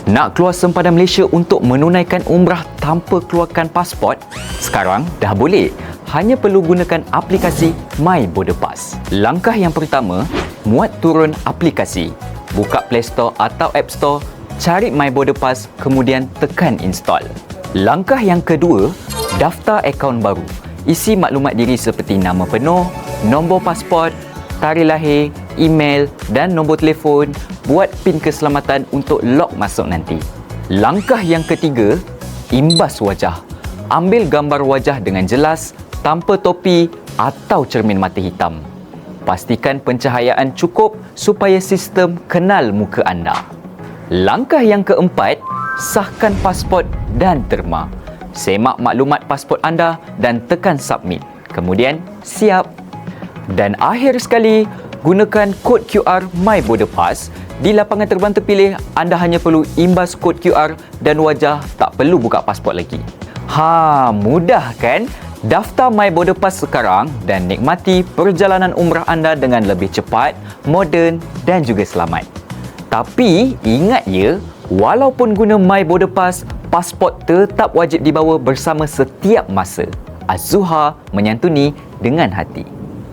Nak keluar sempadan Malaysia untuk menunaikan umrah tanpa keluarkan pasport? Sekarang dah boleh. Hanya perlu gunakan aplikasi My Border Pass. Langkah yang pertama, muat turun aplikasi. Buka Play Store atau App Store, cari My Border Pass, kemudian tekan install. Langkah yang kedua, daftar akaun baru. Isi maklumat diri seperti nama penuh, nombor pasport, tarikh lahir, email dan nombor telefon. Buat PIN keselamatan untuk log masuk nanti. Langkah yang ketiga, imbas wajah. Ambil gambar wajah dengan jelas, tanpa topi atau cermin mata hitam. Pastikan pencahayaan cukup supaya sistem kenal muka anda. Langkah yang keempat, sahkan pasport dan terma. Semak maklumat pasport anda dan tekan submit. Kemudian, siap. Dan akhir sekali, gunakan kod QR My Border Pass. Di lapangan terbang terpilih, anda hanya perlu imbas kod QR dan wajah, tak perlu buka pasport lagi. Mudah kan? Daftar My Border Pass sekarang dan nikmati perjalanan umrah anda dengan lebih cepat, moden dan juga selamat. Tapi ingat ya, walaupun guna My Border Pass, pasport tetap wajib dibawa bersama setiap masa. Az-Zuha menyantuni dengan hati.